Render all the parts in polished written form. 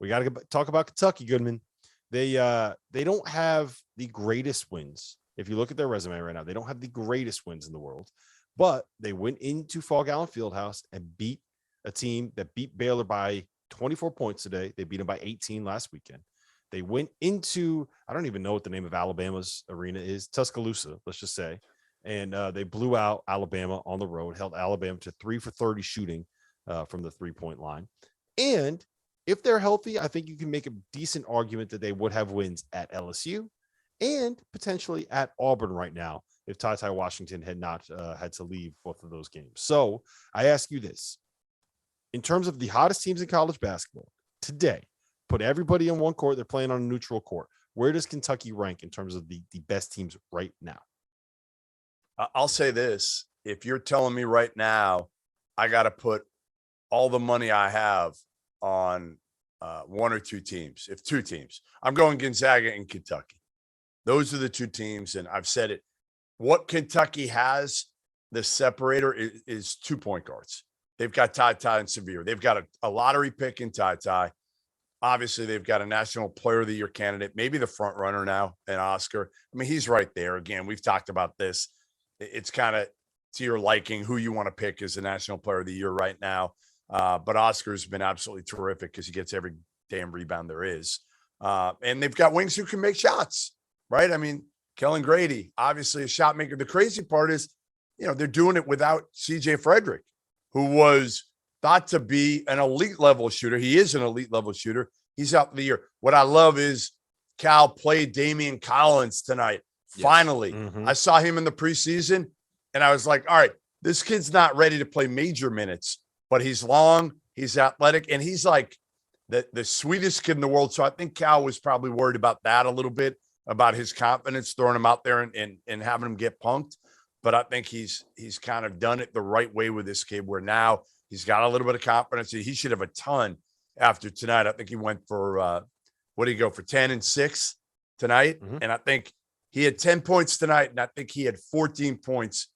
We got to talk about Kentucky, Goodman. They don't have the greatest wins. If you look at their resume right now, they don't have the greatest wins in the world, but they went into Fall Allen Fieldhouse and beat a team that beat Baylor by 24 points today. They beat them by 18 last weekend. They went into, I don't even know what the name of Alabama's arena is, Tuscaloosa, let's just say. And they blew out Alabama on the road, held Alabama to 3 for 30 shooting from the 3-point line. And if they're healthy, I think you can make a decent argument that they would have wins at LSU and potentially at Auburn right now if Ty Washington had not had to leave both of those games. So I ask you this. In terms of the hottest teams in college basketball today, put everybody on one court. They're playing on a neutral court. Where does Kentucky rank in terms of the best teams right now? I'll say this. If you're telling me right now, I got to put all the money I have on one or two teams, if two teams, I'm going Gonzaga and Kentucky. Those are the two teams. And I've said it. What Kentucky has, the separator is 2 point guards. They've got Ty and Severe. They've got a lottery pick in Ty. Obviously, they've got a National Player of the Year candidate, maybe the front runner now, and Oscar. I mean, he's right there. Again, we've talked about this. It's kind of to your liking who you want to pick as the National Player of the Year right now. But Oscar's been absolutely terrific because he gets every damn rebound there is. And they've got wings who can make shots, right? I mean, Kellen Grady, obviously a shot maker. The crazy part is, they're doing it without CJ Frederick, who was thought to be an elite level shooter. He is an elite level shooter. He's out the year. What I love is Cal played Damian Collins tonight. Yes. Finally, I saw him in the preseason and I was like, all right, this kid's not ready to play major minutes, but he's long, he's athletic, and he's like the sweetest kid in the world. So I think Cal was probably worried about that a little bit, about his confidence, throwing him out there and having him get punked. But I think he's kind of done it the right way with this kid, where now he's got a little bit of confidence. He should have a ton after tonight. I think he went for, what did he go for, 10 and 6 tonight? And I think he had 10 points tonight, and I think he had 14 points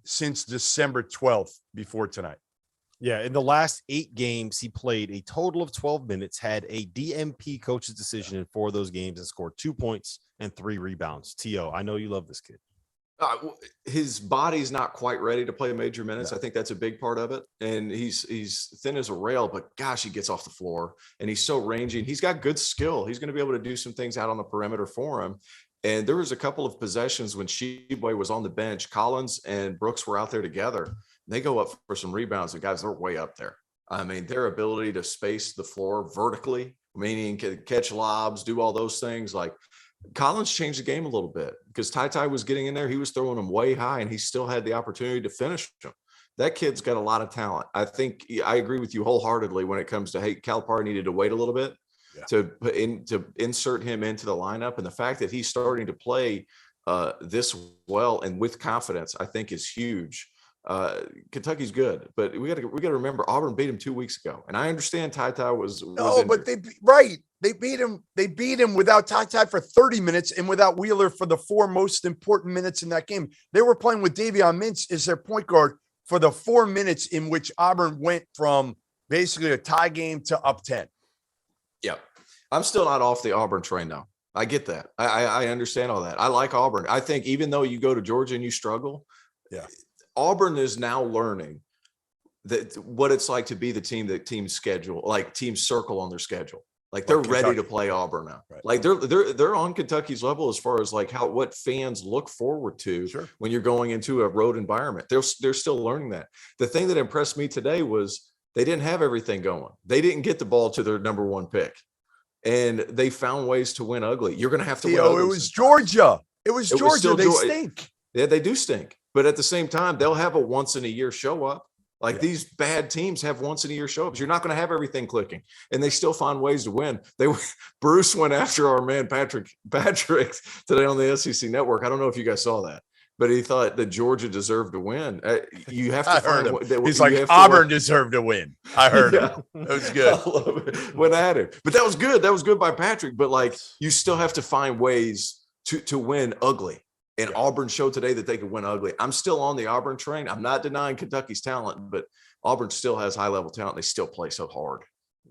since December 12th before tonight. Yeah, in the last 8 games, he played a total of 12 minutes, had a DMP coach's decision in 4 of those games, and scored 2 points and 3 rebounds. T.O., I know you love this kid. His body's not quite ready to play major minutes. No. I think that's a big part of it. And he's thin as a rail, but gosh, he gets off the floor and he's so rangy and he's got good skill. He's going to be able to do some things out on the perimeter for him. And there was a couple of possessions when Sheboy was on the bench. Collins and Brooks were out there together. They go up for some rebounds, and guys, they're way up there. I mean, their ability to space the floor vertically, meaning catch lobs, do all those things, like Collins changed the game a little bit because Ty was getting in there. He was throwing them way high and he still had the opportunity to finish them. That kid's got a lot of talent. I think I agree with you wholeheartedly when it comes to, hey, Calipari needed to wait a little bit to insert him into the lineup. And the fact that he's starting to play this well and with confidence, I think is huge. Kentucky's good, but we got to remember Auburn beat him 2 weeks ago, and I understand Ty was no, but they beat him without Ty for 30 minutes and without Wheeler for the 4 most important minutes in that game. They were playing with Davion Mintz as their point guard for the 4 minutes in which Auburn went from basically a tie game to up 10. Yeah, I'm still not off the Auburn train though. I get that. I understand all that. I like Auburn. I think even though you go to Georgia and you struggle, Auburn is now learning that what it's like to be the team that teams schedule, like teams circle on their schedule. Like they're ready to play Auburn now. Right. Like they're on Kentucky's level as far as like what fans look forward to when you're going into a road environment. They're still learning that. The thing that impressed me today was they didn't have everything going. They didn't get the ball to their number 1 pick, and they found ways to win ugly. You're going to have to win. It was Georgia. It was Georgia. They stink. Yeah, they do stink. But at the same time, they'll have a once in a year show up. Like these bad teams have once in a year show ups. You're not going to have everything clicking, and they still find ways to win. Bruce went after our man Patrick today on the SEC network. I don't know if you guys saw that, but he thought that Georgia deserved to win. You have to find him. He's like Auburn deserved to win. I heard him. It was good. I love it. Went at it, but that was good. That was good by Patrick. But like, you still have to find ways to win ugly. And Auburn showed today that they could win ugly. I'm still on the Auburn train. I'm not denying Kentucky's talent, but Auburn still has high-level talent. They still play so hard.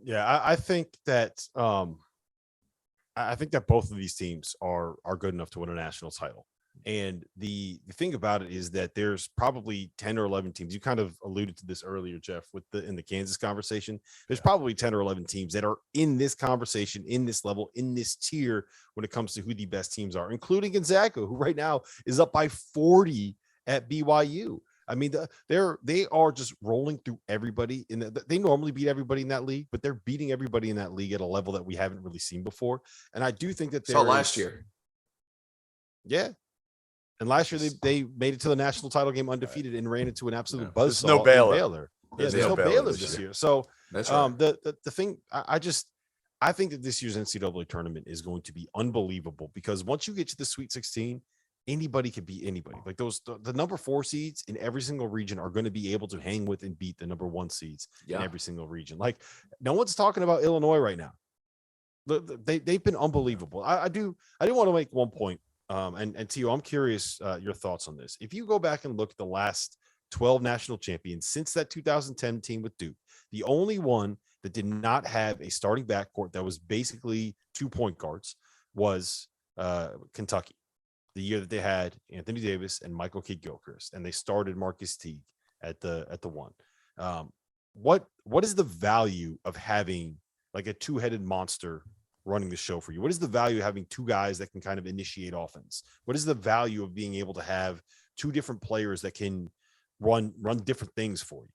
Yeah, I think that I think that both of these teams are good enough to win a national title. And the thing about it is that there's probably 10 or 11 teams. You kind of alluded to this earlier, Jeff, with in the Kansas conversation. There's probably 10 or 11 teams that are in this conversation, in this level, in this tier when it comes to who the best teams are, including Gonzaga, who right now is up by 40 at BYU. I mean, they are just rolling through everybody. They normally beat everybody in that league, but they're beating everybody in that league at a level that we haven't really seen before. And I do think that Saw last year. Yeah. And last year they made it to the national title game undefeated and ran into an absolute buzzsaw. There's no Baylor. There's no Baylor this year. So That's right. The thing I think that this year's NCAA tournament is going to be unbelievable because once you get to the Sweet 16, anybody could beat anybody. Like the number 4 seeds in every single region are going to be able to hang with and beat the number 1 seeds in every single region. Like no one's talking about Illinois right now. They've been unbelievable. I do want to make one point. And Tio, I'm curious your thoughts on this. If you go back and look at the last 12 national champions since that 2010 team with Duke, the only one that did not have a starting backcourt that was basically 2 point guards was Kentucky. The year that they had Anthony Davis and Michael Kidd-Gilchrist, and they started Marcus Teague at the 1. What is the value of having like a two-headed monster running the show for you? What is the value of having 2 guys that can kind of initiate offense? What is the value of being able to have 2 different players that can run different things for you?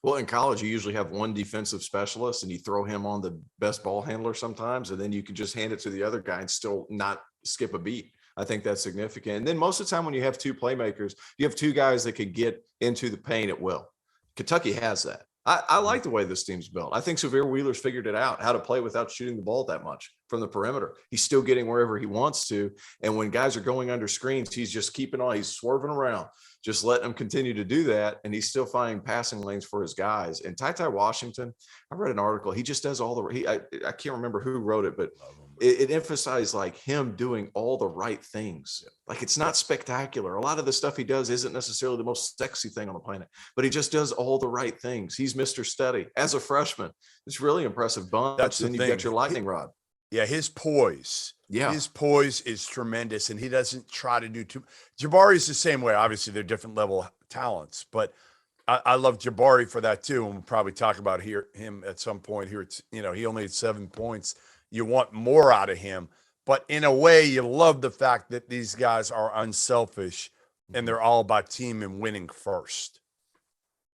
Well, in college, you usually have one defensive specialist and you throw him on the best ball handler sometimes, and then you can just hand it to the other guy and still not skip a beat. I think that's significant. And then most of the time when you have 2 playmakers, you have 2 guys that can get into the paint at will. Kentucky has that. I like the way this team's built. I think Severe Wheeler's figured it out, how to play without shooting the ball that much from the perimeter. He's still getting wherever he wants to. And when guys are going under screens, he's just keeping on. He's swerving around, just letting them continue to do that. And he's still finding passing lanes for his guys. And Ty Washington, I read an article. He just does all the – I can't remember who wrote it, but it emphasized like him doing all the right things. Like it's not spectacular. A lot of the stuff he does isn't necessarily the most sexy thing on the planet, but he just does all the right things. He's Mr. Steady as a freshman. It's really impressive bunch. That's then the you thing. got your lightning rod. Yeah, his poise. Yeah. His poise is tremendous, and he doesn't try to do too. Jabari's the same way. Obviously, they're different level talents, but I love Jabari for that too. And we'll probably talk about him at some point here. It's, he only had 7 points. You want more out of him, but in a way, you love the fact that these guys are unselfish and they're all about team and winning first.